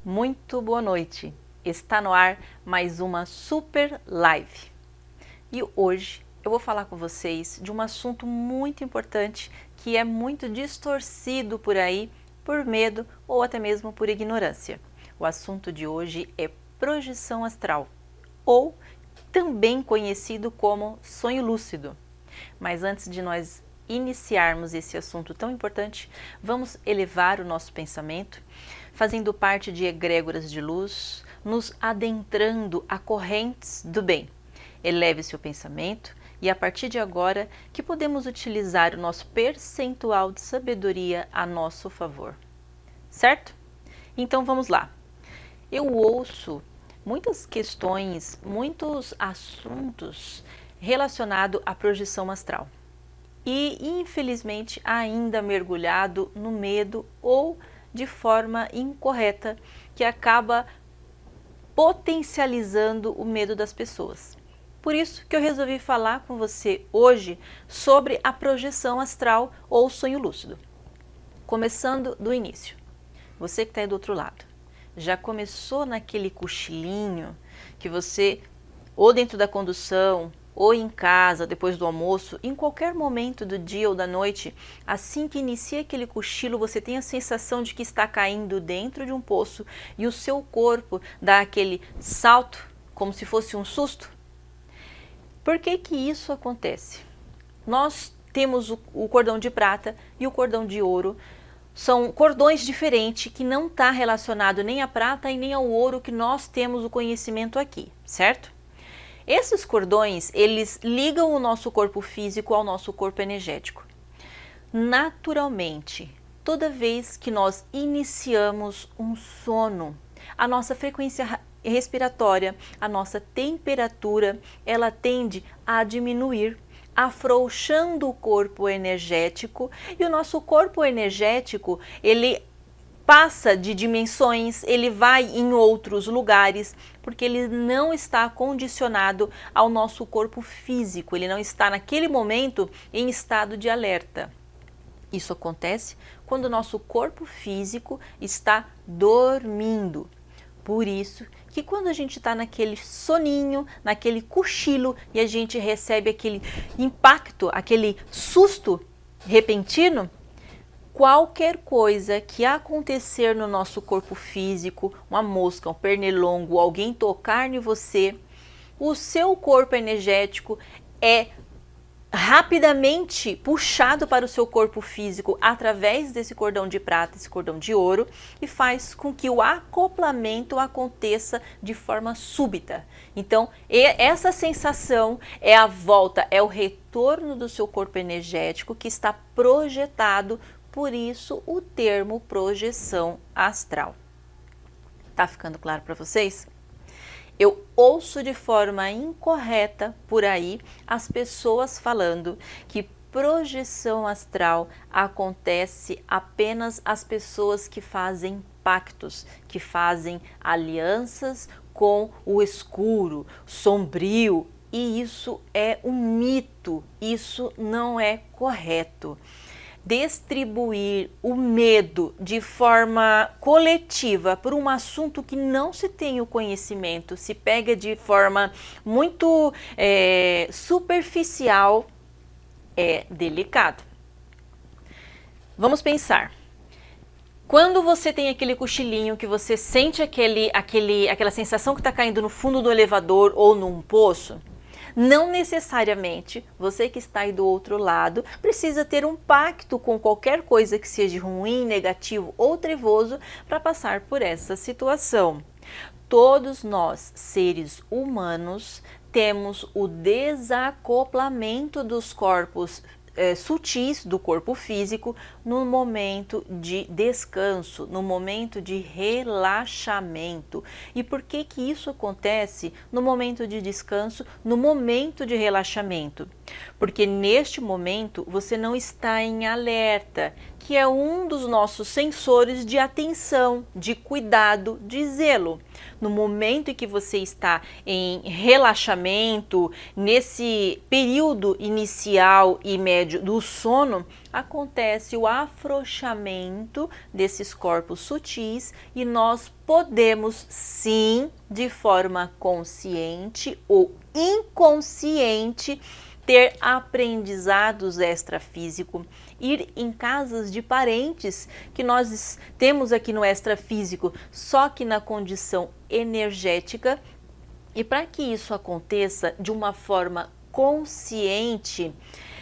Muito boa noite! Está no ar mais uma super live. E hoje eu vou falar com vocês de um assunto muito importante que é muito distorcido por aí, por medo ou até mesmo por ignorância. O assunto de hoje é projeção astral, ou também conhecido como sonho lúcido. Mas antes de nós iniciarmos esse assunto tão importante, vamos elevar o nosso pensamento, fazendo parte de egrégoras de luz, nos adentrando a correntes do bem. Eleve seu pensamento e a partir de agora que podemos utilizar o nosso percentual de sabedoria a nosso favor. Certo? Então vamos lá. Eu ouço muitas questões, muitos assuntos relacionados à projeção astral. E, infelizmente, ainda mergulhado no medo ou de forma incorreta, que acaba potencializando o medo das pessoas. Por isso que eu resolvi falar com você hoje sobre a projeção astral ou sonho lúcido. Começando do início. Você que está aí do outro lado, já começou naquele cochilinho que você, ou dentro da condução, ou em casa, depois do almoço, em qualquer momento do dia ou da noite, assim que inicia aquele cochilo, você tem a sensação de que está caindo dentro de um poço e o seu corpo dá aquele salto, como se fosse um susto? Por que que isso acontece? Nós temos o cordão de prata e o cordão de ouro. São cordões diferentes que não está relacionado nem à prata e nem ao ouro que nós temos o conhecimento aqui, certo? Esses cordões, eles ligam o nosso corpo físico ao nosso corpo energético. Naturalmente, toda vez que nós iniciamos um sono, a nossa frequência respiratória, a nossa temperatura, ela tende a diminuir, afrouxando o corpo energético, e o nosso corpo energético, ele passa de dimensões, ele vai em outros lugares, porque ele não está condicionado ao nosso corpo físico, ele não está naquele momento em estado de alerta. Isso acontece quando o nosso corpo físico está dormindo. Por isso que quando a gente está naquele soninho, naquele cochilo e a gente recebe aquele impacto, aquele susto repentino, qualquer coisa que acontecer no nosso corpo físico, uma mosca, um pernilongo, alguém tocar em você, o seu corpo energético é rapidamente puxado para o seu corpo físico através desse cordão de prata, esse cordão de ouro, e faz com que o acoplamento aconteça de forma súbita. Então, essa sensação é a volta, é o retorno do seu corpo energético que está projetado. Por isso, o termo projeção astral. Tá ficando claro para vocês? Eu ouço de forma incorreta por aí as pessoas falando que projeção astral acontece apenas às pessoas que fazem pactos, que fazem alianças com o escuro, sombrio, e isso é um mito, isso não é correto. Distribuir o medo de forma coletiva por um assunto que não se tem o conhecimento, se pega de forma muito superficial, é delicado. Vamos pensar. Quando você tem aquele cochilinho, que você sente aquela sensação que está caindo no fundo do elevador ou num poço, não necessariamente você que está aí do outro lado precisa ter um pacto com qualquer coisa que seja ruim, negativo ou trevoso para passar por essa situação. Todos nós, seres humanos, temos o desacoplamento dos corpos sutis do corpo físico no momento de descanso, no momento de relaxamento. E por que que isso acontece no momento de descanso, no momento de relaxamento? Porque neste momento você não está em alerta, que é um dos nossos sensores de atenção, de cuidado, de zelo. No momento em que você está em relaxamento, nesse período inicial e médio do sono, acontece o afrouxamento desses corpos sutis e nós podemos sim, de forma consciente ou inconsciente, ter aprendizados extrafísico, ir em casas de parentes que nós temos aqui no extrafísico, só que na condição energética. E para que isso aconteça de uma forma consciente,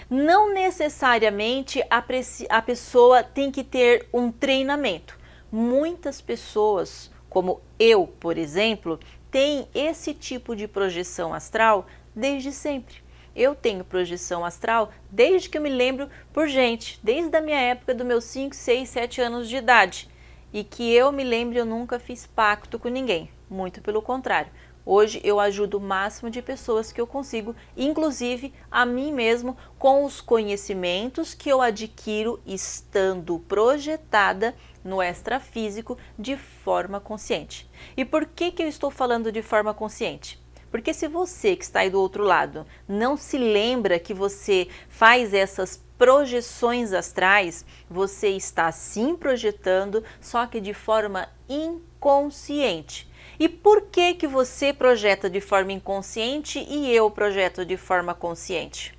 não necessariamente a pessoa tem que ter um treinamento. Muitas pessoas, como eu, por exemplo, têm esse tipo de projeção astral desde sempre. Eu tenho projeção astral desde que eu me lembro por gente, desde a minha época dos meus 5, 6, 7 anos de idade. E que eu me lembre, eu nunca fiz pacto com ninguém, muito pelo contrário. Hoje eu ajudo o máximo de pessoas que eu consigo, inclusive a mim mesmo, com os conhecimentos que eu adquiro estando projetada no extrafísico de forma consciente. E por que eu estou falando de forma consciente? Porque se você que está aí do outro lado não se lembra que você faz essas projeções astrais, você está sim projetando, só que de forma inconsciente. E por que você projeta de forma inconsciente e eu projeto de forma consciente?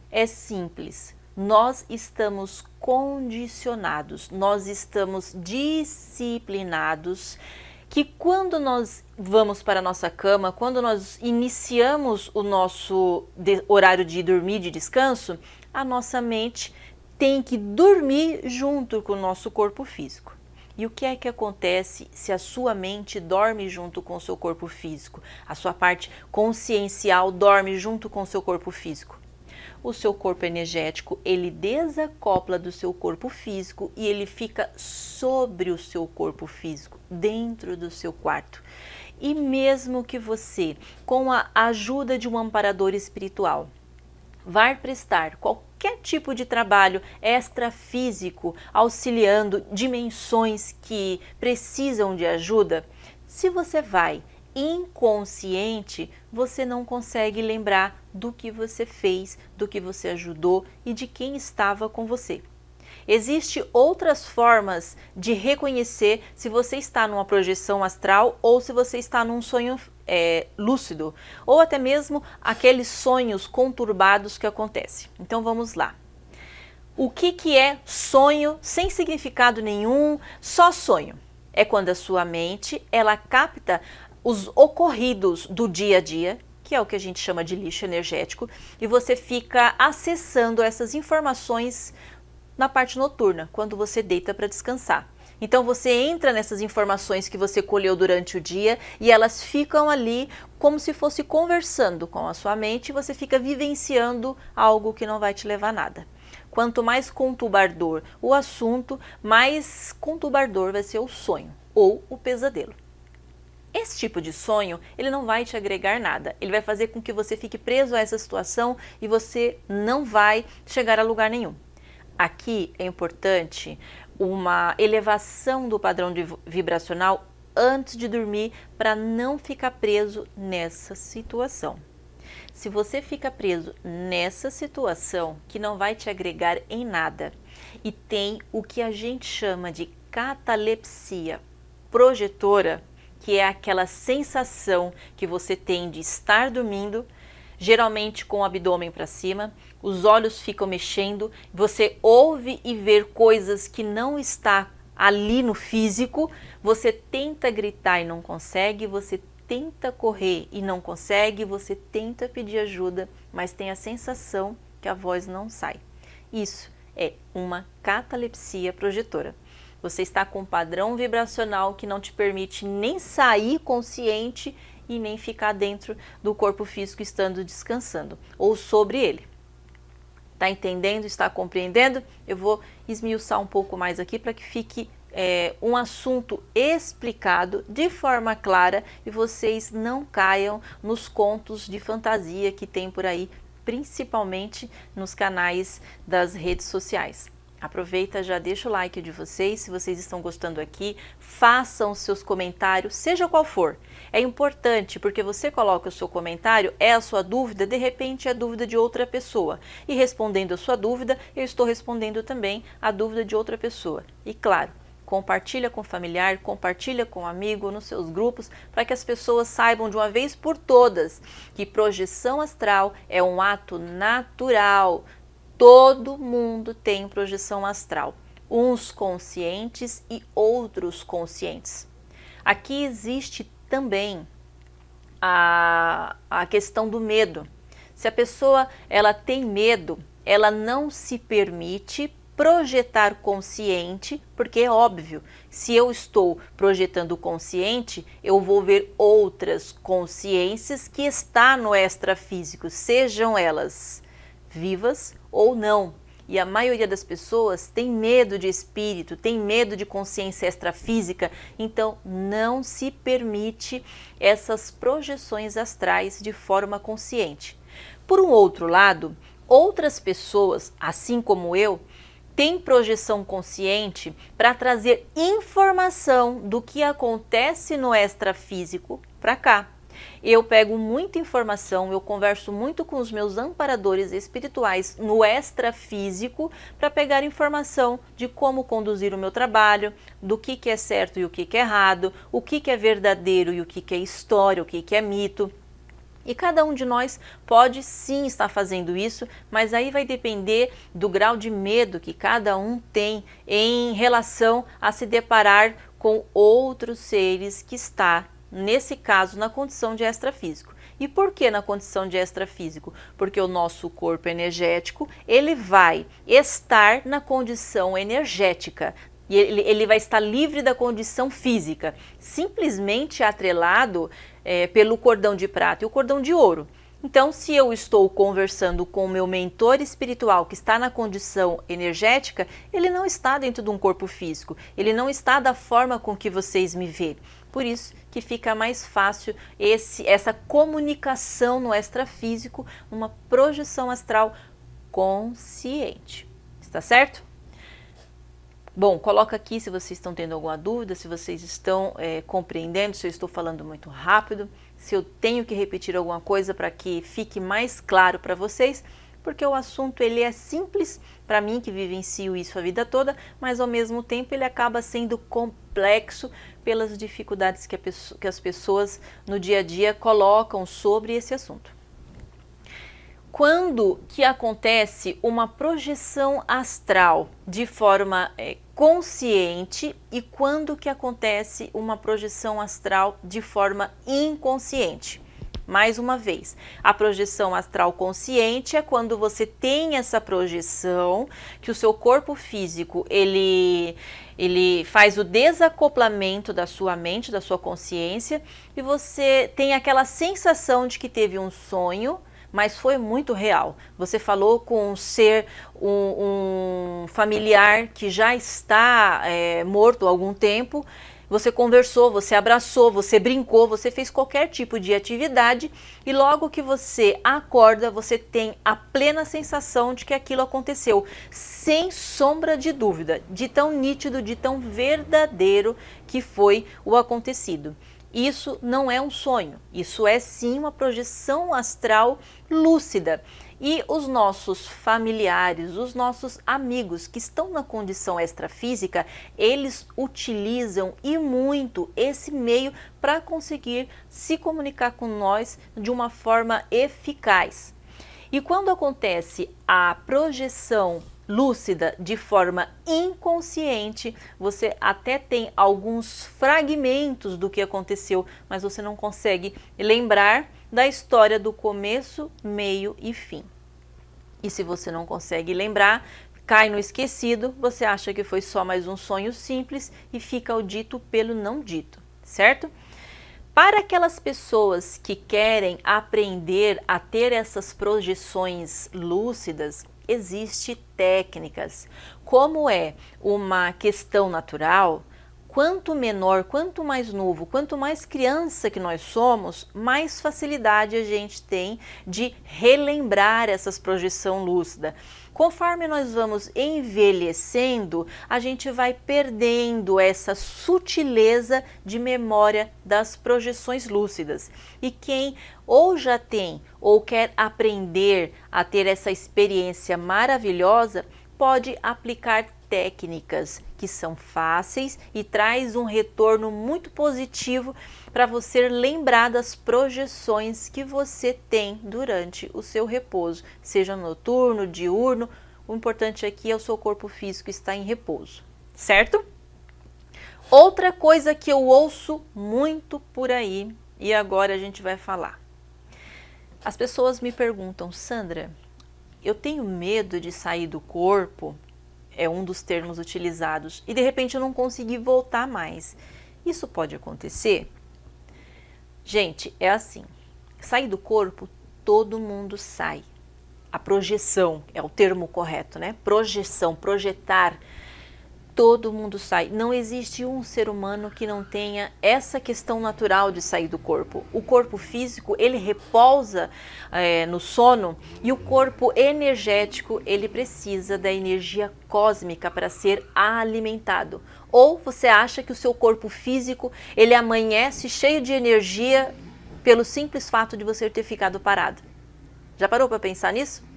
É simples. Nós estamos condicionados, nós estamos disciplinados, que quando nós vamos para a nossa cama, quando nós iniciamos o nosso horário de dormir, de descanso, a nossa mente tem que dormir junto com o nosso corpo físico. E o que é que acontece se a sua mente dorme junto com o seu corpo físico? A sua parte consciencial dorme junto com o seu corpo físico. O seu corpo energético, ele desacopla do seu corpo físico e ele fica sobre o seu corpo físico, dentro do seu quarto. E mesmo que você, com a ajuda de um amparador espiritual, vai prestar qualquer tipo de trabalho extrafísico, auxiliando dimensões que precisam de ajuda, se você vai inconsciente, você não consegue lembrar do que você fez, do que você ajudou e de quem estava com você. Existem outras formas de reconhecer se você está numa projeção astral ou se você está num sonho lúcido, ou até mesmo aqueles sonhos conturbados que acontecem. Então vamos lá. O que é sonho sem significado nenhum, só sonho? É quando a sua mente ela capta os ocorridos do dia a dia, que é o que a gente chama de lixo energético, e você fica acessando essas informações na parte noturna, quando você deita para descansar. Então você entra nessas informações que você colheu durante o dia e elas ficam ali como se fosse conversando com a sua mente e você fica vivenciando algo que não vai te levar a nada. Quanto mais conturbador o assunto, mais conturbador vai ser o sonho ou o pesadelo. Esse tipo de sonho, ele não vai te agregar nada, ele vai fazer com que você fique preso a essa situação e você não vai chegar a lugar nenhum. Aqui é importante uma elevação do padrão vibracional antes de dormir para não ficar preso nessa situação. Se você fica preso nessa situação que não vai te agregar em nada e tem o que a gente chama de catalepsia projetora, que é aquela sensação que você tem de estar dormindo, geralmente com o abdômen para cima, os olhos ficam mexendo, você ouve e vê coisas que não está ali no físico, você tenta gritar e não consegue, você tenta correr e não consegue, você tenta pedir ajuda, mas tem a sensação que a voz não sai. Isso é uma catalepsia projetora. Você está com um padrão vibracional que não te permite nem sair consciente e nem ficar dentro do corpo físico estando descansando ou sobre ele. Tá entendendo? Está compreendendo? Eu vou esmiuçar um pouco mais aqui para que fique um assunto explicado de forma clara e vocês não caiam nos contos de fantasia que tem por aí, principalmente nos canais das redes sociais. Aproveita, já deixa o like de vocês, se vocês estão gostando aqui, façam seus comentários, seja qual for. É importante porque você coloca o seu comentário, é a sua dúvida, de repente é a dúvida de outra pessoa. E respondendo a sua dúvida, eu estou respondendo também a dúvida de outra pessoa. E claro, compartilha com o familiar, compartilha com o amigo, nos seus grupos, para que as pessoas saibam de uma vez por todas que projeção astral é um ato natural. Todo mundo tem projeção astral, uns conscientes e outros conscientes. Aqui existe também a questão do medo. Se a pessoa ela tem medo, ela não se permite projetar consciente, porque é óbvio, se eu estou projetando consciente, eu vou ver outras consciências que estão no extrafísico, sejam elas vivas ou não. E a maioria das pessoas tem medo de espírito, tem medo de consciência extrafísica, então não se permite essas projeções astrais de forma consciente. Por um outro lado, outras pessoas, assim como eu, têm projeção consciente para trazer informação do que acontece no extrafísico para cá. Eu pego muita informação, eu converso muito com os meus amparadores espirituais no extrafísico para pegar informação de como conduzir o meu trabalho, do que é certo e o que é errado, o que é verdadeiro e o que é história, o que é mito. E cada um de nós pode sim estar fazendo isso, mas aí vai depender do grau de medo que cada um tem em relação a se deparar com outros seres que está nesse caso, na condição de extrafísico. E por que na condição de extrafísico? Porque o nosso corpo energético, ele vai estar na condição energética. E ele vai estar livre da condição física, simplesmente atrelado pelo cordão de prata e o cordão de ouro. Então, se eu estou conversando com o meu mentor espiritual que está na condição energética, ele não está dentro de um corpo físico, ele não está da forma com que vocês me veem. Por isso que fica mais fácil essa comunicação no extrafísico, uma projeção astral consciente. Está certo? Bom, coloca aqui se vocês estão tendo alguma dúvida, se vocês estão compreendendo, se eu estou falando muito rápido, se eu tenho que repetir alguma coisa para que fique mais claro para vocês, porque o assunto ele é simples para mim que vivencio isso a vida toda, mas ao mesmo tempo ele acaba sendo complexo pelas dificuldades que as pessoas no dia a dia colocam sobre esse assunto. Quando que acontece uma projeção astral de forma consciente e quando que acontece uma projeção astral de forma inconsciente? Mais uma vez, a projeção astral consciente é quando você tem essa projeção, que o seu corpo físico ele faz o desacoplamento da sua mente, da sua consciência, e você tem aquela sensação de que teve um sonho, mas foi muito real. Você falou com um ser, um familiar que já está morto há algum tempo, você conversou, você abraçou, você brincou, você fez qualquer tipo de atividade e logo que você acorda, você tem a plena sensação de que aquilo aconteceu, sem sombra de dúvida, de tão nítido, de tão verdadeiro que foi o acontecido. Isso não é um sonho, isso é sim uma projeção astral lúcida. E os nossos familiares, os nossos amigos que estão na condição extrafísica, eles utilizam e muito esse meio para conseguir se comunicar com nós de uma forma eficaz. E quando acontece a projeção lúcida de forma inconsciente, você até tem alguns fragmentos do que aconteceu, mas você não consegue lembrar da história do começo, meio e fim. E se você não consegue lembrar, cai no esquecido, você acha que foi só mais um sonho simples e fica o dito pelo não dito, certo? Para aquelas pessoas que querem aprender a ter essas projeções lúcidas, existem técnicas. Como é uma questão natural, Quanto menor, quanto mais novo, quanto mais criança que nós somos, mais facilidade a gente tem de relembrar essas projeções lúcidas. Conforme nós vamos envelhecendo, a gente vai perdendo essa sutileza de memória das projeções lúcidas. E quem ou já tem ou quer aprender a ter essa experiência maravilhosa, pode aplicar técnicas que são fáceis e traz um retorno muito positivo para você lembrar das projeções que você tem durante o seu repouso, seja noturno, diurno. O importante aqui é o seu corpo físico estar em repouso, certo? Outra coisa que eu ouço muito por aí, e agora a gente vai falar. As pessoas me perguntam: Sandra, eu tenho medo de sair do corpo, é um dos termos utilizados, e de repente eu não consegui voltar mais. Isso pode acontecer? Gente, é assim, sair do corpo, todo mundo sai. A projeção é o termo correto, né? Projeção, projetar, todo mundo sai. Não existe um ser humano que não tenha essa questão natural de sair do corpo. O corpo físico, ele repousa no sono, e o corpo energético, ele precisa da energia cósmica para ser alimentado. Ou você acha que o seu corpo físico, ele amanhece cheio de energia pelo simples fato de você ter ficado parado? Já parou para pensar nisso?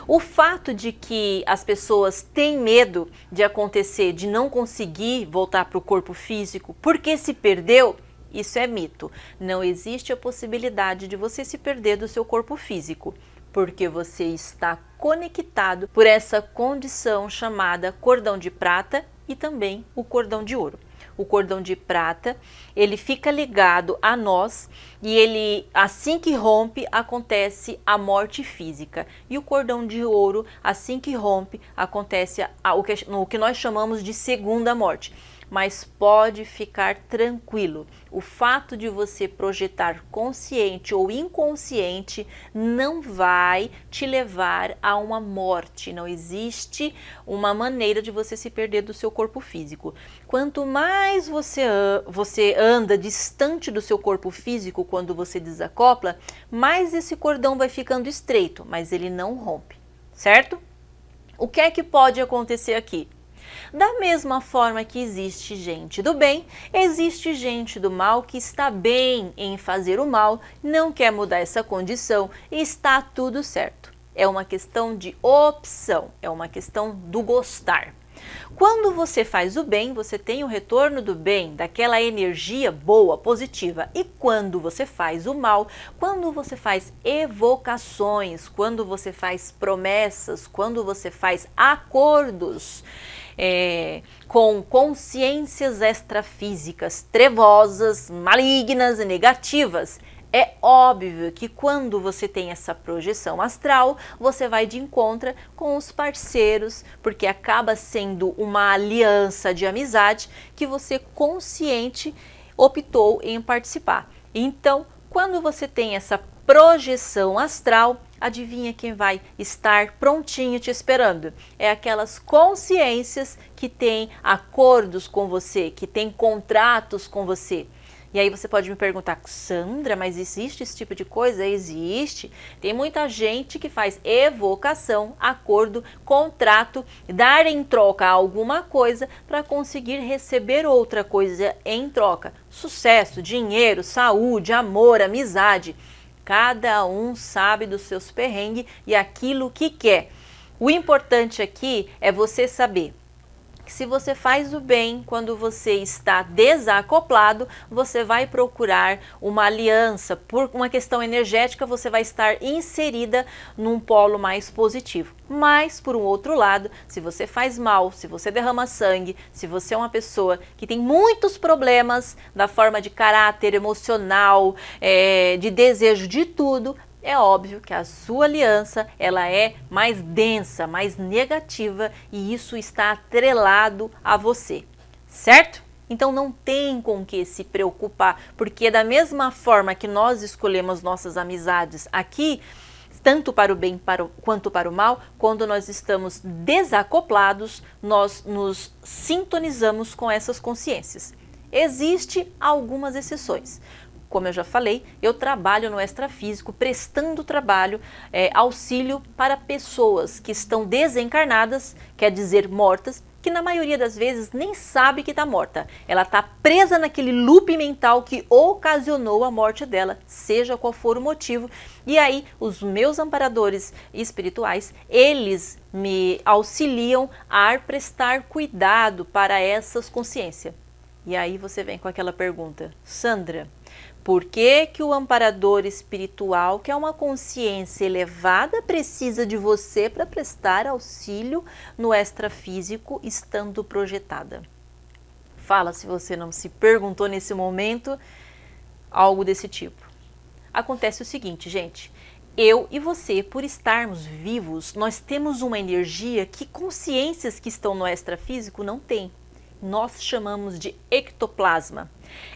O fato de que as pessoas têm medo de acontecer, de não conseguir voltar para o corpo físico porque se perdeu, isso é mito. Não existe a possibilidade de você se perder do seu corpo físico, porque você está conectado por essa condição chamada cordão de prata e também o cordão de ouro. O cordão de prata, ele fica ligado a nós e ele, assim que rompe, acontece a morte física. E o cordão de ouro, assim que rompe, acontece o que nós chamamos de segunda morte. Mas pode ficar tranquilo, o fato de você projetar consciente ou inconsciente não vai te levar a uma morte. Não existe uma maneira de você se perder do seu corpo físico. Quanto mais você anda distante do seu corpo físico quando você desacopla, mais esse cordão vai ficando estreito, mas ele não rompe, certo? O que é que pode acontecer aqui? Da mesma forma que existe gente do bem, existe gente do mal que está bem em fazer o mal, não quer mudar essa condição e está tudo certo. É uma questão de opção, é uma questão do gostar. Quando você faz o bem, você tem o retorno do bem, daquela energia boa, positiva. E quando você faz o mal, quando você faz evocações, quando você faz promessas, quando você faz acordos com consciências extrafísicas, trevosas, malignas e negativas, é óbvio que quando você tem essa projeção astral, você vai de encontro com os parceiros, porque acaba sendo uma aliança de amizade que você consciente optou em participar. Então, quando você tem essa projeção astral, adivinha quem vai estar prontinho te esperando? É aquelas consciências que têm acordos com você, que têm contratos com você. E aí você pode me perguntar: Sandra, mas existe esse tipo de coisa? Existe. Tem muita gente que faz evocação, acordo, contrato, dar em troca alguma coisa para conseguir receber outra coisa em troca. Sucesso, dinheiro, saúde, amor, amizade. Cada um sabe dos seus perrengues e aquilo que quer. O importante aqui é você saber que se você faz o bem, quando você está desacoplado, você vai procurar uma aliança. Por uma questão energética, você vai estar inserida num polo mais positivo. Mas, por um outro lado, se você faz mal, se você derrama sangue, se você é uma pessoa que tem muitos problemas da forma de caráter, emocional, de desejo de tudo, é óbvio que a sua aliança ela é mais densa, mais negativa, e isso está atrelado a você, certo? Então não tem com que se preocupar, porque da mesma forma que nós escolhemos nossas amizades aqui, tanto para o bem quanto para o mal, quando nós estamos desacoplados, nós nos sintonizamos com essas consciências. Existem algumas exceções. Como eu já falei, eu trabalho no extrafísico, prestando trabalho, auxílio para pessoas que estão desencarnadas, quer dizer mortas, que na maioria das vezes nem sabe que está morta. Ela está presa naquele loop mental que ocasionou a morte dela, seja qual for o motivo. E aí, os meus amparadores espirituais, eles me auxiliam a prestar cuidado para essas consciências. E aí você vem com aquela pergunta, Sandra, por que o amparador espiritual, que é uma consciência elevada, precisa de você para prestar auxílio no extrafísico estando projetada? Fala se você não se perguntou nesse momento algo desse tipo. Acontece o seguinte, gente, eu e você, por estarmos vivos, nós temos uma energia que consciências que estão no extrafísico não têm. Nós chamamos de ectoplasma.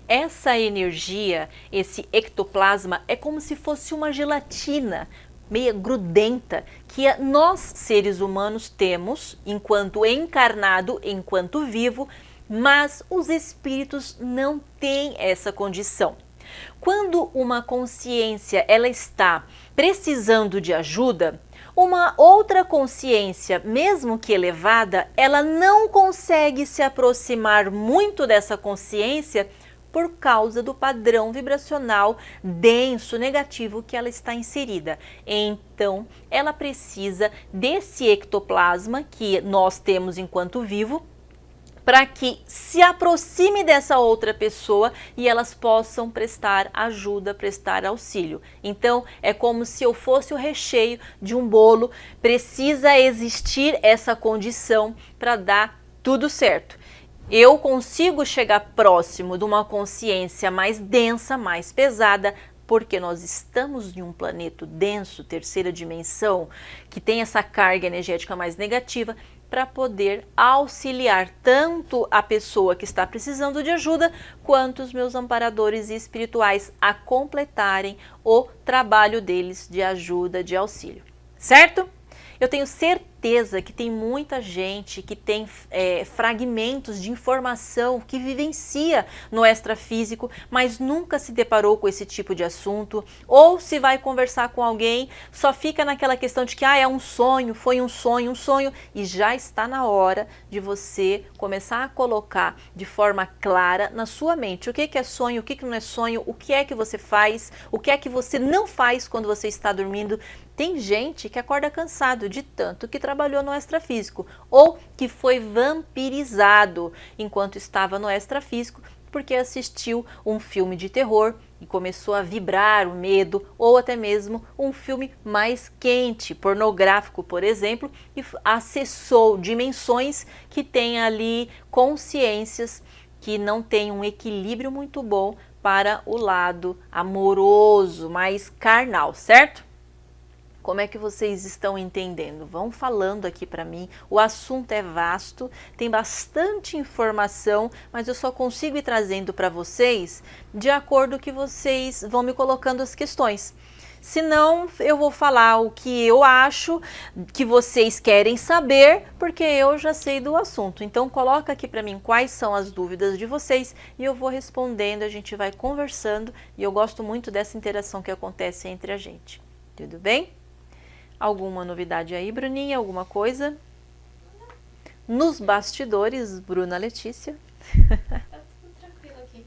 Essa energia, esse ectoplasma, é como se fosse uma gelatina meia grudenta que nós, seres humanos, temos enquanto encarnado, enquanto vivo, mas os espíritos não têm essa condição. Quando uma consciência ela está precisando de ajuda, uma outra consciência, mesmo que elevada, ela não consegue se aproximar muito dessa consciência por causa do padrão vibracional denso, negativo que ela está inserida. Então, ela precisa desse ectoplasma que nós temos enquanto vivo, para que se aproxime dessa outra pessoa e elas possam prestar ajuda, prestar auxílio. Então, é como se eu fosse o recheio de um bolo, precisa existir essa condição para dar tudo certo. Eu consigo chegar próximo de uma consciência mais densa, mais pesada, porque nós estamos em um planeta denso, terceira dimensão, que tem essa carga energética mais negativa, para poder auxiliar tanto a pessoa que está precisando de ajuda, quanto os meus amparadores espirituais a completarem o trabalho deles de ajuda, de auxílio. Certo? Eu tenho certeza que tem muita gente que tem fragmentos de informação que vivencia no extrafísico, mas nunca se deparou com esse tipo de assunto, ou se vai conversar com alguém, só fica naquela questão de que é um sonho, foi um sonho, e já está na hora de você começar a colocar de forma clara na sua mente o que é sonho, o que não é sonho, o que é que você faz, o que é que você não faz quando você está dormindo. Tem gente que acorda cansado de tanto que trabalhou no extrafísico ou que foi vampirizado enquanto estava no extrafísico porque assistiu um filme de terror e começou a vibrar o medo, ou até mesmo um filme mais quente, pornográfico, por exemplo, e acessou dimensões que têm ali consciências que não têm um equilíbrio muito bom para o lado amoroso, mais carnal, certo? Como é que vocês estão entendendo? Vão falando aqui para mim. O assunto é vasto, tem bastante informação, mas eu só consigo ir trazendo para vocês de acordo que vocês vão me colocando as questões. Senão, eu vou falar o que eu acho que vocês querem saber, porque eu já sei do assunto. Então, coloca aqui para mim quais são as dúvidas de vocês e eu vou respondendo, a gente vai conversando e eu gosto muito dessa interação que acontece entre a gente. Tudo bem? Alguma novidade aí, Bruninha? Alguma coisa? Nos bastidores, Bruna Letícia. Tá tudo tranquilo aqui.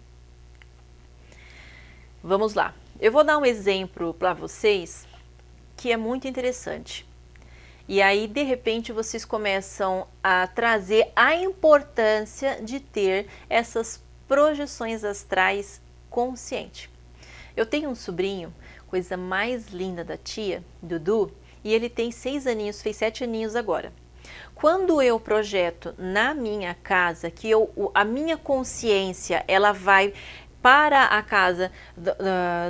Vamos lá. Eu vou dar um exemplo para vocês que é muito interessante. E aí, de repente, vocês começam a trazer a importância de ter essas projeções astrais conscientes. Eu tenho um sobrinho, coisa mais linda da tia, Dudu, e ele tem 6 aninhos, fez 7 aninhos agora. Quando eu projeto na minha casa, que a minha consciência ela vai para a casa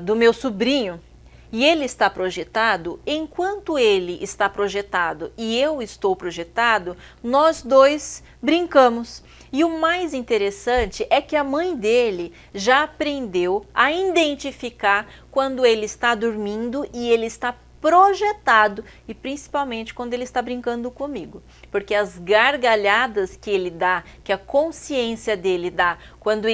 do meu sobrinho e ele está projetado, enquanto ele está projetado e eu estou projetado, nós dois brincamos. E o mais interessante é que a mãe dele já aprendeu a identificar quando ele está dormindo e ele está projetado, e principalmente quando ele está brincando comigo, porque as gargalhadas que ele dá, que a consciência dele dá, quando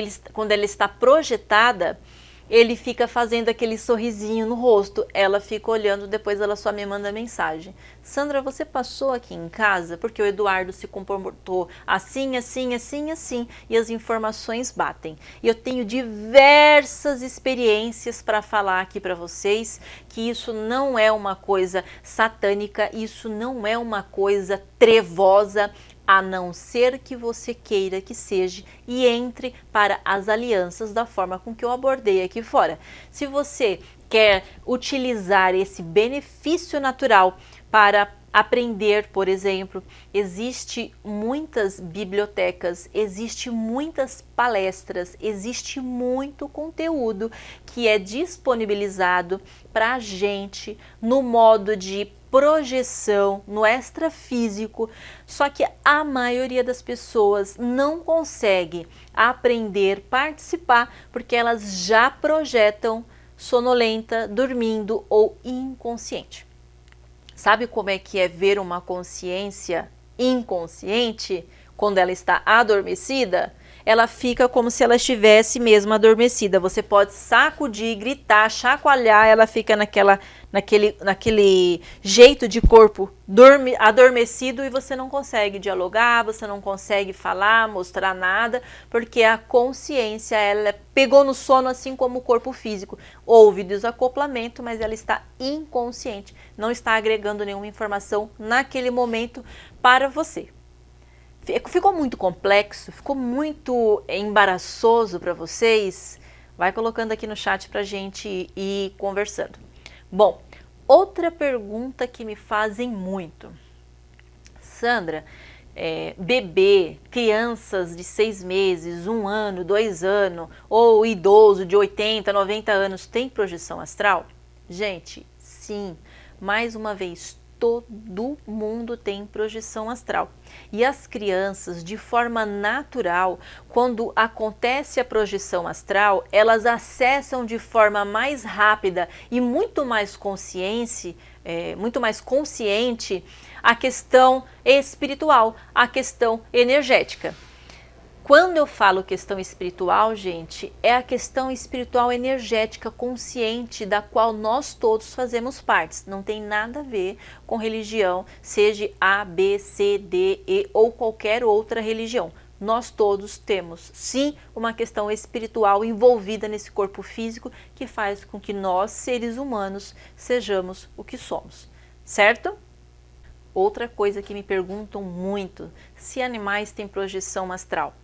ela está projetada, ele fica fazendo aquele sorrisinho no rosto, ela fica olhando, depois ela só me manda mensagem: Sandra, você passou aqui em casa? Porque o Eduardo se comportou assim, assim, assim, assim, e as informações batem. E eu tenho diversas experiências para falar aqui para vocês, que isso não é uma coisa satânica, isso não é uma coisa trevosa, a não ser que você queira que seja e entre para as alianças da forma com que eu abordei aqui fora. Se você quer utilizar esse benefício natural para aprender, por exemplo, existe muitas bibliotecas, existe muitas palestras, existe muito conteúdo que é disponibilizado para a gente no modo de projeção, no extrafísico, só que a maioria das pessoas não consegue aprender, participar, porque elas já projetam sonolenta, dormindo ou inconsciente. Sabe como é que é ver uma consciência inconsciente quando ela está adormecida? Ela fica como se ela estivesse mesmo adormecida. Você pode sacudir, gritar, chacoalhar, ela fica naquele jeito de corpo adormecido, e você não consegue dialogar, você não consegue falar, mostrar nada, porque a consciência, ela pegou no sono assim como o corpo físico. Houve desacoplamento, mas ela está inconsciente, não está agregando nenhuma informação naquele momento para você. Ficou muito complexo? Ficou muito embaraçoso para vocês? Vai colocando aqui no chat para a gente ir conversando. Bom, outra pergunta que me fazem muito. Sandra, bebê, crianças de 6 meses, 1 ano, 2 anos, ou idoso de 80, 90 anos, tem projeção astral? Gente, sim, mais uma vez, todo mundo tem projeção astral. E as crianças, de forma natural, quando acontece a projeção astral, elas acessam de forma mais rápida e muito mais consciente a questão espiritual, a questão energética. Quando eu falo questão espiritual, gente, é a questão espiritual energética consciente da qual nós todos fazemos parte. Não tem nada a ver com religião, seja A, B, C, D, E ou qualquer outra religião. Nós todos temos, sim, uma questão espiritual envolvida nesse corpo físico que faz com que nós, seres humanos, sejamos o que somos, certo? Outra coisa que me perguntam muito: se animais têm projeção astral.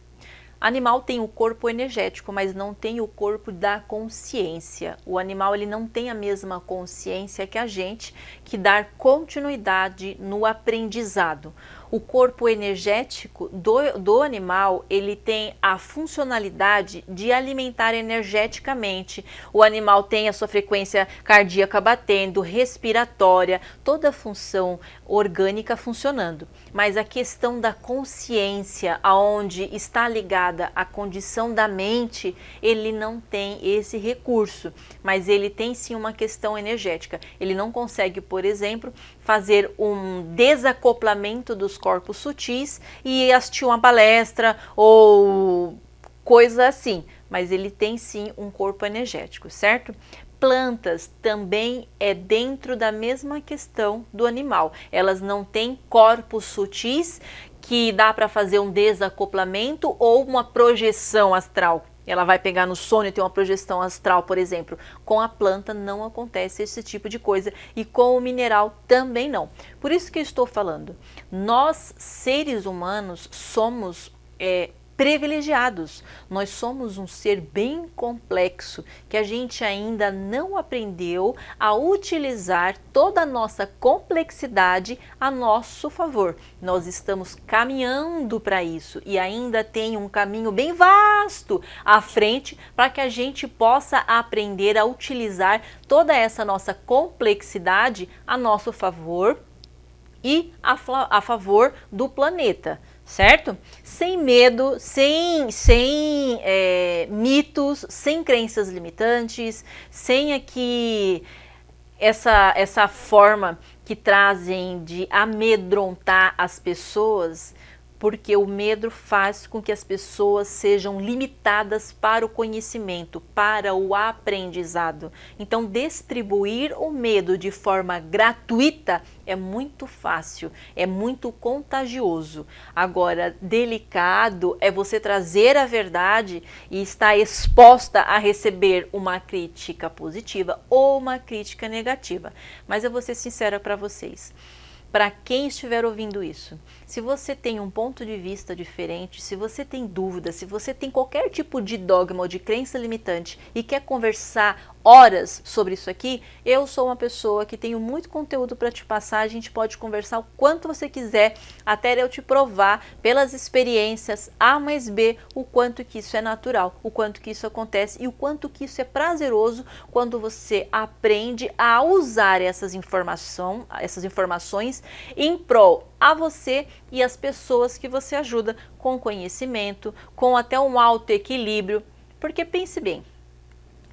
Animal tem o corpo energético, mas não tem o corpo da consciência. O animal, ele não tem a mesma consciência que a gente, que dá continuidade no aprendizado. O corpo energético do animal, ele tem a funcionalidade de alimentar energeticamente. O animal tem a sua frequência cardíaca batendo, respiratória, toda a função orgânica funcionando. Mas a questão da consciência, aonde está ligada a condição da mente, ele não tem esse recurso, mas ele tem sim uma questão energética. Ele não consegue, por exemplo, fazer um desacoplamento dos corpos sutis e assistir uma palestra ou coisa assim, mas ele tem sim um corpo energético, certo? Plantas também é dentro da mesma questão do animal. Elas não têm corpos sutis que dá para fazer um desacoplamento ou uma projeção astral. Ela vai pegar no sono e ter uma projeção astral, por exemplo. Com a planta não acontece esse tipo de coisa e com o mineral também não. Por isso que eu estou falando, nós seres humanos somos privilegiados. Nós somos um ser bem complexo que a gente ainda não aprendeu a utilizar toda a nossa complexidade a nosso favor. Nós estamos caminhando para isso e ainda tem um caminho bem vasto à frente para que a gente possa aprender a utilizar toda essa nossa complexidade a nosso favor e a favor do planeta. Certo? Sem medo, sem mitos, sem crenças limitantes, sem aqui essa forma que trazem de amedrontar as pessoas, porque o medo faz com que as pessoas sejam limitadas para o conhecimento, para o aprendizado. Então, distribuir o medo de forma gratuita é muito fácil, é muito contagioso. Agora, delicado é você trazer a verdade e estar exposta a receber uma crítica positiva ou uma crítica negativa. Mas eu vou ser sincera para vocês. Para quem estiver ouvindo isso, se você tem um ponto de vista diferente, se você tem dúvidas, se você tem qualquer tipo de dogma ou de crença limitante e quer conversar horas sobre isso aqui, eu sou uma pessoa que tenho muito conteúdo para te passar, a gente pode conversar o quanto você quiser, até eu te provar pelas experiências A mais B o quanto que isso é natural, o quanto que isso acontece e o quanto que isso é prazeroso quando você aprende a usar essas informações em prol a você e as pessoas que você ajuda com conhecimento, com até um alto equilíbrio, porque pense bem,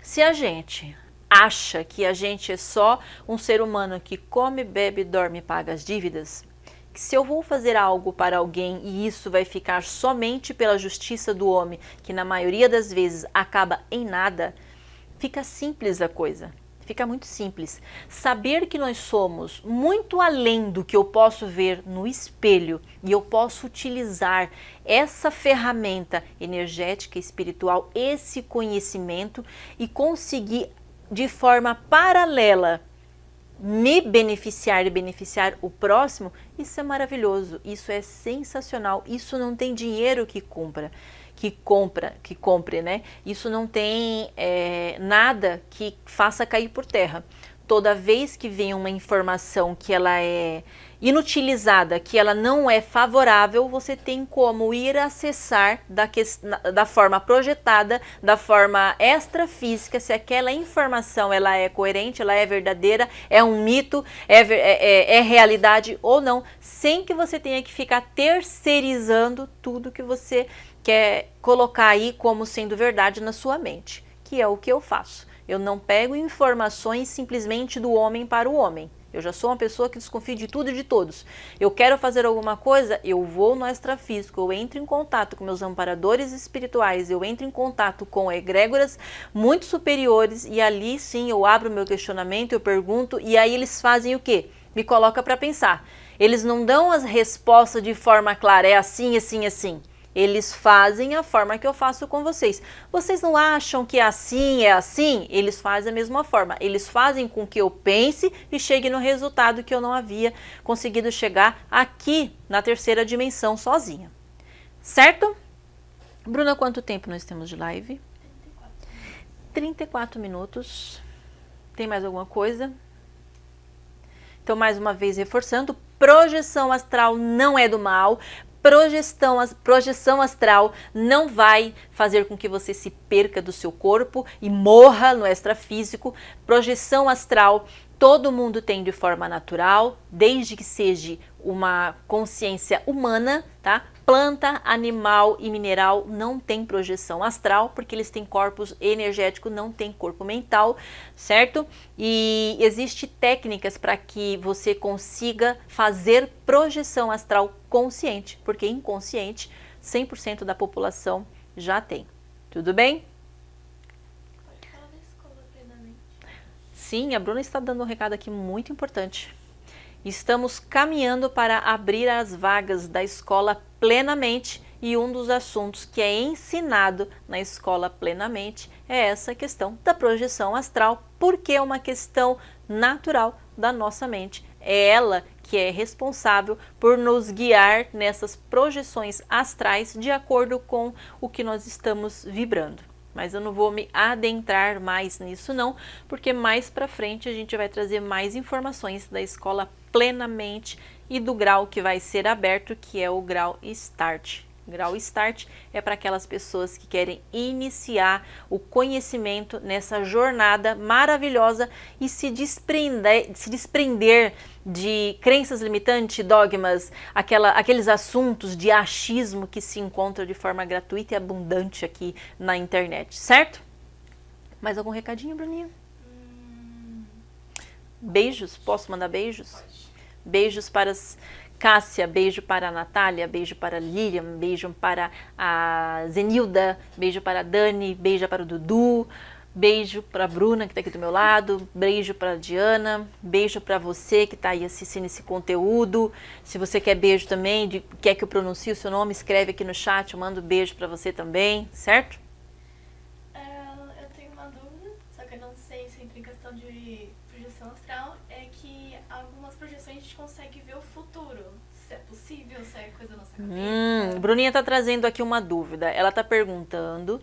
se a gente acha que a gente é só um ser humano que come, bebe, dorme e paga as dívidas, que se eu vou fazer algo para alguém e isso vai ficar somente pela justiça do homem, que na maioria das vezes acaba em nada, fica simples a coisa. Fica muito simples. Saber que nós somos muito além do que eu posso ver no espelho e eu posso utilizar essa ferramenta energética, espiritual, esse conhecimento e conseguir de forma paralela me beneficiar e beneficiar o próximo, isso é maravilhoso, isso é sensacional, isso não tem dinheiro que compre, né? Isso não tem nada que faça cair por terra. Toda vez que vem uma informação que ela é inutilizada, que ela não é favorável, você tem como ir acessar da forma projetada, da forma extrafísica, se aquela informação ela é coerente, ela é verdadeira, é um mito, é realidade ou não, sem que você tenha que ficar terceirizando tudo que você quer colocar aí como sendo verdade na sua mente, que é o que eu faço. Eu não pego informações simplesmente do homem para o homem. Eu já sou uma pessoa que desconfia de tudo e de todos. Eu quero fazer alguma coisa, eu vou no extrafísico, eu entro em contato com meus amparadores espirituais, eu entro em contato com egrégoras muito superiores e ali sim eu abro meu questionamento, eu pergunto e aí eles fazem o quê? Me coloca para pensar. Eles não dão as respostas de forma clara, é assim, assim, assim. Eles fazem a forma que eu faço com vocês. Vocês não acham que assim é assim? Eles fazem a mesma forma. Eles fazem com que eu pense e chegue no resultado que eu não havia conseguido chegar aqui na terceira dimensão sozinha. Certo? Bruna, quanto tempo nós temos de live? 34 minutos. Tem mais alguma coisa? Então, mais uma vez reforçando, projeção astral não é do mal. Projeção astral não vai fazer com que você se perca do seu corpo e morra no extrafísico. Projeção astral todo mundo tem de forma natural, desde que seja uma consciência humana, tá? Planta, animal e mineral não tem projeção astral, porque eles têm corpos energéticos, não tem corpo mental, certo? E existe técnicas para que você consiga fazer projeção astral consciente, porque inconsciente 100% da população já tem. Tudo bem? Pode falar da escola plenamente. Sim, a Bruna está dando um recado aqui muito importante. Estamos caminhando para abrir as vagas da escola plenamente e um dos assuntos que é ensinado na escola plenamente é essa questão da projeção astral, porque é uma questão natural da nossa mente. É ela que é responsável por nos guiar nessas projeções astrais de acordo com o que nós estamos vibrando. Mas eu não vou me adentrar mais nisso não, porque mais para frente a gente vai trazer mais informações da escola plenamente e do grau que vai ser aberto, que é o grau Start. O grau Start é para aquelas pessoas que querem iniciar o conhecimento nessa jornada maravilhosa e se desprender de crenças limitantes, dogmas, aqueles assuntos de achismo que se encontram de forma gratuita e abundante aqui na internet, certo? Mais algum recadinho, Bruninho? beijos? Posso mandar beijos? Pode. Beijos para as Cássia, beijo para a Natália, beijo para a Lilian, beijo para a Zenilda, beijo para a Dani, beijo para o Dudu, beijo para a Bruna que está aqui do meu lado, beijo para a Diana, beijo para você que está aí assistindo esse conteúdo. Se você quer beijo também, quer que eu pronuncie o seu nome, escreve aqui no chat, eu mando beijo para você também, certo? Eu tenho uma dúvida, só que eu não sei se entra em questão de projeção astral, é que algumas projeções a gente consegue ver o futuro, se é possível, se é coisa da nossa cabeça. Bruninha está trazendo aqui uma dúvida, ela está perguntando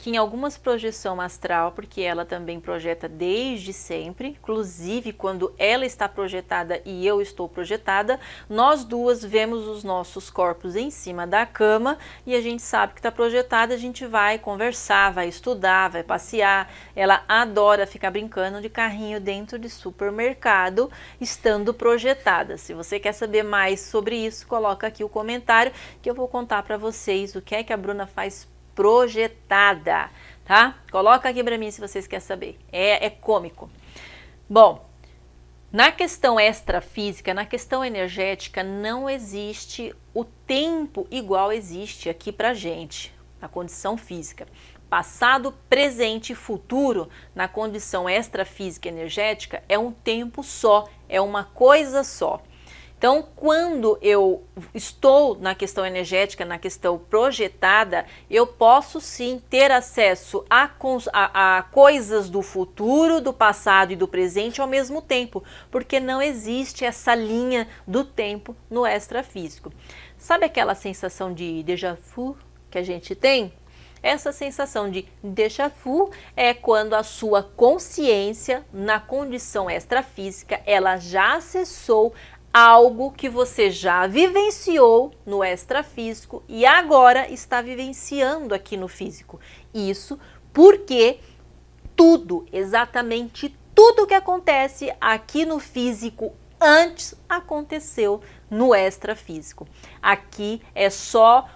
que em algumas projeção astral, porque ela também projeta desde sempre, inclusive quando ela está projetada e eu estou projetada, nós duas vemos os nossos corpos em cima da cama e a gente sabe que está projetada, a gente vai conversar, vai estudar, vai passear. Ela adora ficar brincando de carrinho dentro de supermercado, estando projetada. Se você quer saber mais sobre isso, coloca aqui o comentário que eu vou contar para vocês o que é que a Bruna faz projetada, tá? Coloca aqui para mim se vocês querem saber. É cômico. Bom, na questão extrafísica, na questão energética, não existe o tempo igual existe aqui pra gente, na condição física. Passado, presente e futuro, na condição extrafísica e energética, é um tempo só, é uma coisa só. Então, quando eu estou na questão energética, na questão projetada, eu posso sim ter acesso a coisas do futuro, do passado e do presente ao mesmo tempo, porque não existe essa linha do tempo no extrafísico. Sabe aquela sensação de déjà vu que a gente tem? Essa sensação de déjà vu é quando a sua consciência, na condição extrafísica, ela já acessou algo que você já vivenciou no extrafísico e agora está vivenciando aqui no físico. Isso porque tudo, exatamente tudo que acontece aqui no físico antes aconteceu no extrafísico. Aqui é só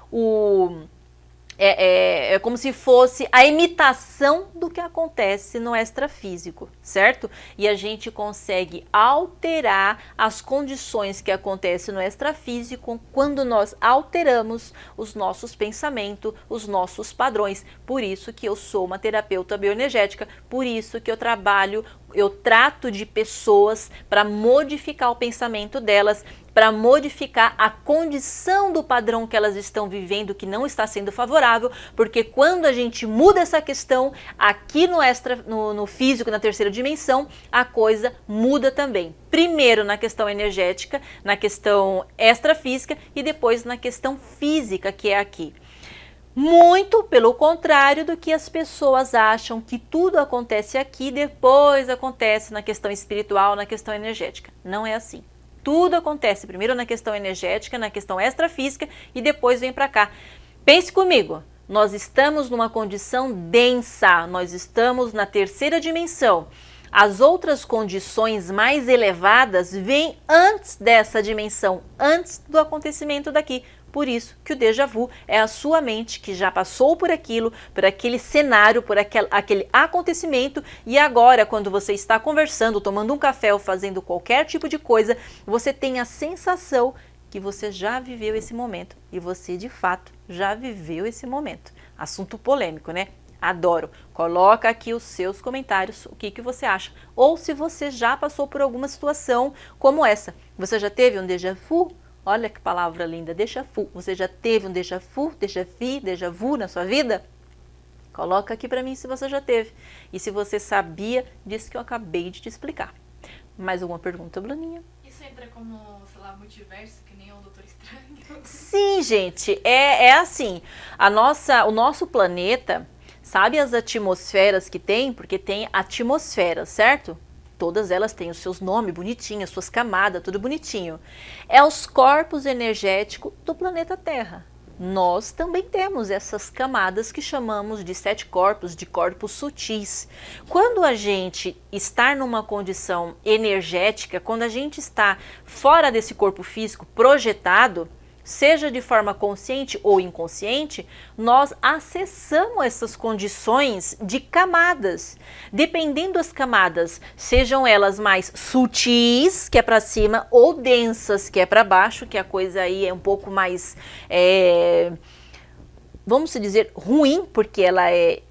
é como se fosse a imitação do que acontece no extrafísico, certo? E a gente consegue alterar as condições que acontecem no extrafísico quando nós alteramos os nossos pensamentos, os nossos padrões. Por isso que eu sou uma terapeuta bioenergética, por isso que eu trato de pessoas para modificar o pensamento delas, para modificar a condição do padrão que elas estão vivendo que não está sendo favorável, porque quando a gente muda essa questão aqui no físico, na terceira dimensão, a coisa muda também. Primeiro na questão energética, na questão extrafísica e depois na questão física, que é aqui. Muito pelo contrário do que as pessoas acham, que tudo acontece aqui, depois acontece na questão espiritual, na questão energética. Não é assim. Tudo acontece primeiro na questão energética, na questão extrafísica e depois vem para cá. Pense comigo, nós estamos numa condição densa, nós estamos na terceira dimensão. As outras condições mais elevadas vêm antes dessa dimensão, antes do acontecimento daqui. Por isso que o déjà vu é a sua mente que já passou por aquilo, por aquele cenário, por aquele acontecimento e agora quando você está conversando, tomando um café ou fazendo qualquer tipo de coisa, você tem a sensação que você já viveu esse momento e você de fato já viveu esse momento. Assunto polêmico, né? Adoro. Coloca aqui os seus comentários, o que você acha. Ou se você já passou por alguma situação como essa. Você já teve um déjà vu? Olha que palavra linda, déjà vu. Você já teve um déjà vu, déjà vu na sua vida? Coloca aqui para mim se você já teve. E se você sabia disso que eu acabei de te explicar. Mais alguma pergunta, Bruninha? Isso entra como, sei lá, multiverso, que nem o Doutor Estranho? Sim, gente, é assim. O nosso planeta, sabe as atmosferas que tem? Porque tem atmosfera, certo? Todas elas têm os seus nomes bonitinhos, suas camadas, tudo bonitinho. É os corpos energéticos do planeta Terra. Nós também temos essas camadas que chamamos de 7 corpos, de corpos sutis. Quando a gente está numa condição energética, quando a gente está fora desse corpo físico projetado, seja de forma consciente ou inconsciente, nós acessamos essas condições de camadas. Dependendo das camadas, sejam elas mais sutis, que é para cima, ou densas, que é para baixo, que a coisa aí é um pouco mais, vamos dizer, ruim, porque ela é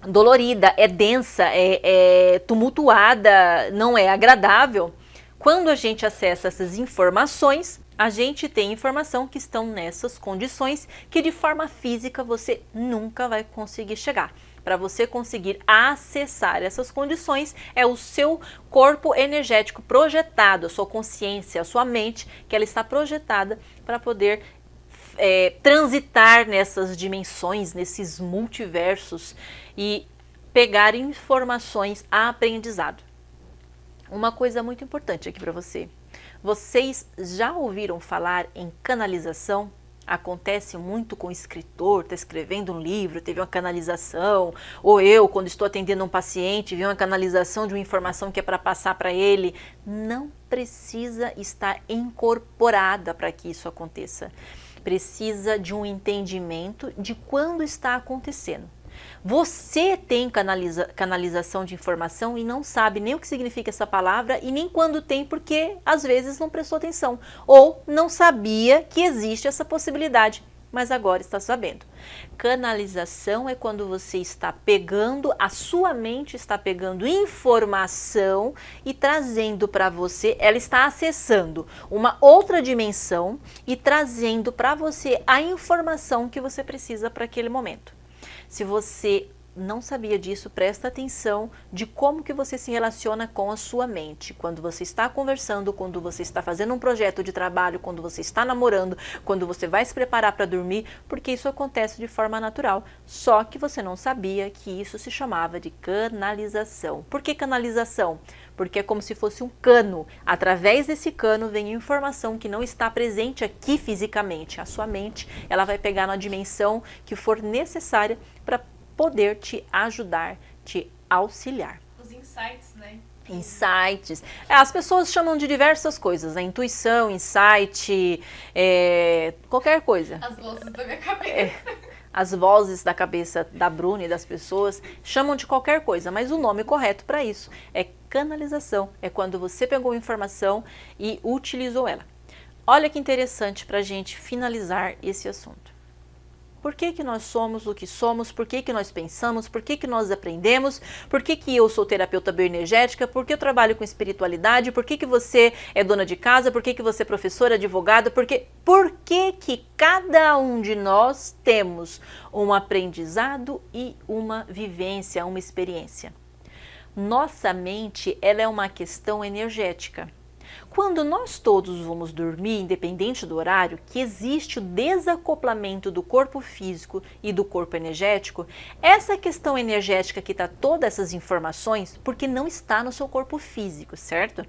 dolorida, é densa, é tumultuada, não é agradável. Quando a gente acessa essas informações, a gente tem informação que estão nessas condições que de forma física você nunca vai conseguir chegar. Para você conseguir acessar essas condições, é o seu corpo energético projetado, a sua consciência, a sua mente, que ela está projetada para poder transitar nessas dimensões, nesses multiversos e pegar informações a aprendizado. Uma coisa muito importante aqui para você. Vocês já ouviram falar em canalização? Acontece muito com o escritor, está escrevendo um livro, teve uma canalização, ou eu, quando estou atendendo um paciente, vi uma canalização de uma informação que é para passar para ele. Não precisa estar incorporada para que isso aconteça. Precisa de um entendimento de quando está acontecendo. Você tem canalização de informação e não sabe nem o que significa essa palavra e nem quando tem, porque às vezes não prestou atenção ou não sabia que existe essa possibilidade, mas agora está sabendo. Canalização é quando você está pegando, a sua mente está pegando informação e trazendo para você, ela está acessando uma outra dimensão e trazendo para você a informação que você precisa para aquele momento. Se você não sabia disso, presta atenção de como que você se relaciona com a sua mente. Quando você está conversando, quando você está fazendo um projeto de trabalho, quando você está namorando, quando você vai se preparar para dormir, porque isso acontece de forma natural. Só que você não sabia que isso se chamava de canalização. Por que canalização? Porque é como se fosse um cano. Através desse cano vem informação que não está presente aqui fisicamente. A sua mente, ela vai pegar na dimensão que for necessária para poder te ajudar, te auxiliar. Os insights, né? Insights. As pessoas chamam de diversas coisas, né? Intuição, insight, qualquer coisa. As vozes da minha cabeça. As vozes da cabeça da Bruna e das pessoas chamam de qualquer coisa, mas o nome correto para isso é canalização. É quando você pegou informação e utilizou ela. Olha que interessante para a gente finalizar esse assunto. Por que que nós somos o que somos? Por que que nós pensamos? Por que que nós aprendemos? Por que que eu sou terapeuta bioenergética? Por que eu trabalho com espiritualidade? Por que que você é dona de casa? Por que que você é professora, advogada? Por que que cada um de nós temos um aprendizado e uma vivência, uma experiência? Nossa mente, ela é uma questão energética. Quando nós todos vamos dormir, independente do horário, que existe o desacoplamento do corpo físico e do corpo energético, essa questão energética que está todas essas informações, porque não está no seu corpo físico, certo?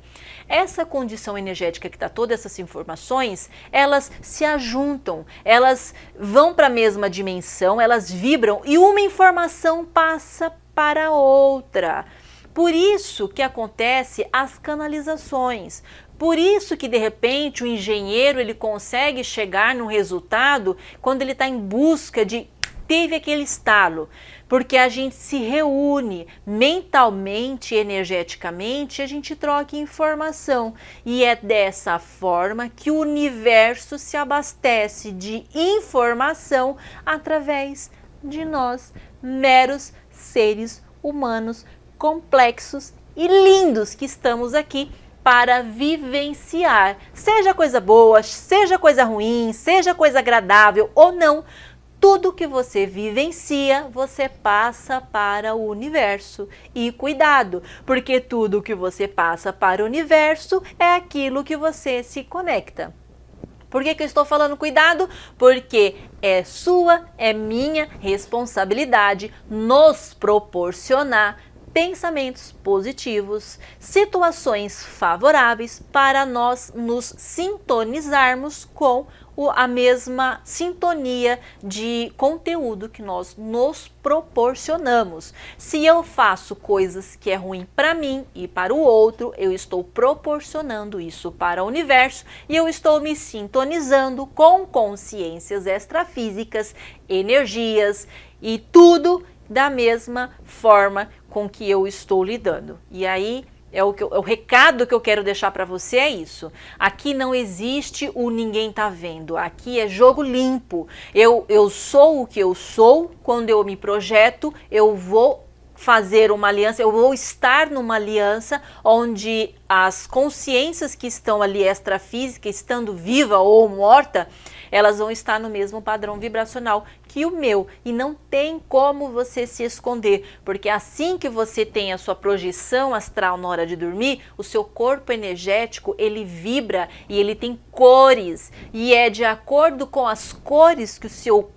Essa condição energética que está todas essas informações, elas se ajuntam, elas vão para a mesma dimensão, elas vibram e uma informação passa para outra. Por isso que acontece as canalizações. Por isso que de repente o engenheiro ele consegue chegar num resultado quando ele está em busca de teve aquele estalo, porque a gente se reúne mentalmente, energeticamente, a gente troca informação e é dessa forma que o universo se abastece de informação através de nós, meros seres humanos complexos e lindos que estamos aqui para vivenciar, seja coisa boa, seja coisa ruim, seja coisa agradável ou não, tudo que você vivencia, você passa para o universo. E cuidado, porque tudo que você passa para o universo é aquilo que você se conecta. Por que que eu estou falando cuidado? Porque é sua, é minha responsabilidade nos proporcionar pensamentos positivos, situações favoráveis para nós nos sintonizarmos com a mesma sintonia de conteúdo que nós nos proporcionamos. Se eu faço coisas que é ruim para mim e para o outro, eu estou proporcionando isso para o universo e eu estou me sintonizando com consciências extrafísicas, energias e tudo da mesma forma com que eu estou lidando. E aí o recado que eu quero deixar para você é isso. Aqui não existe o ninguém tá vendo. Aqui é jogo limpo. Eu sou o que eu sou. Quando eu me projeto, eu vou fazer uma aliança, eu vou estar numa aliança onde as consciências que estão ali extrafísica, estando viva ou morta, elas vão estar no mesmo padrão vibracional que o meu. E não tem como você se esconder, porque assim que você tem a sua projeção astral na hora de dormir, o seu corpo energético, ele vibra e ele tem cores. E é de acordo com as cores que o seu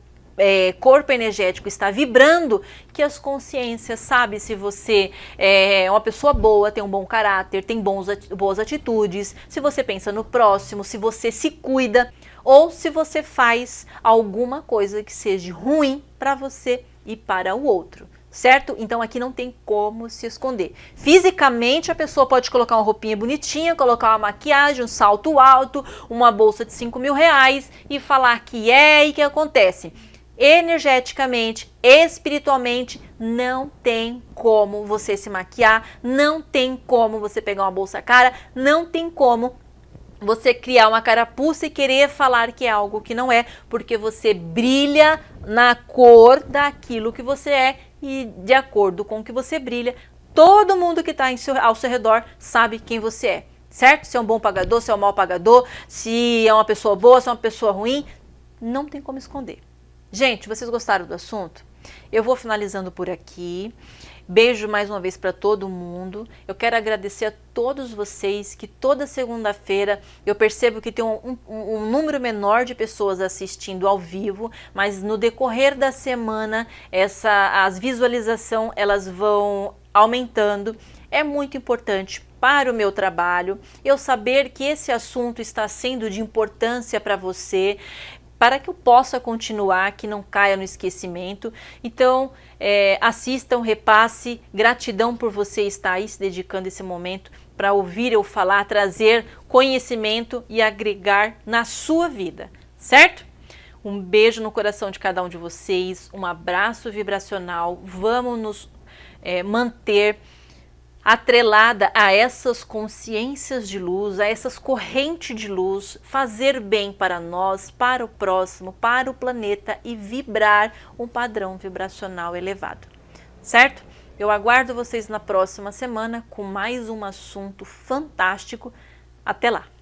corpo energético está vibrando, que as consciências sabem se você é uma pessoa boa, tem um bom caráter, tem boas atitudes, se você pensa no próximo, se você se cuida ou se você faz alguma coisa que seja ruim para você e para o outro. Certo? Então aqui não tem como se esconder. Fisicamente a pessoa pode colocar uma roupinha bonitinha, colocar uma maquiagem, um salto alto, uma bolsa de 5 mil reais e falar que e que acontece. Energeticamente, espiritualmente, não tem como você se maquiar, não tem como você pegar uma bolsa cara, não tem como você criar uma carapuça e querer falar que é algo que não é, porque você brilha na cor daquilo que você é e de acordo com o que você brilha, todo mundo que está ao seu redor sabe quem você é, certo? Se é um bom pagador, se é um mau pagador, se é uma pessoa boa, se é uma pessoa ruim, não tem como esconder. Gente, vocês gostaram do assunto? Eu vou finalizando por aqui. Beijo mais uma vez para todo mundo. Eu quero agradecer a todos vocês que toda segunda-feira eu percebo que tem um número menor de pessoas assistindo ao vivo, mas no decorrer da semana as visualizações elas vão aumentando. É muito importante para o meu trabalho eu saber que esse assunto está sendo de importância para você, para que eu possa continuar, que não caia no esquecimento. Então, assistam, repasse, gratidão por você estar aí se dedicando esse momento para ouvir eu falar, trazer conhecimento e agregar na sua vida, certo? Um beijo no coração de cada um de vocês, um abraço vibracional, vamos nos manter atrelada a essas consciências de luz, a essas correntes de luz, fazer bem para nós, para o próximo, para o planeta e vibrar um padrão vibracional elevado, certo? Eu aguardo vocês na próxima semana com mais um assunto fantástico. Até lá!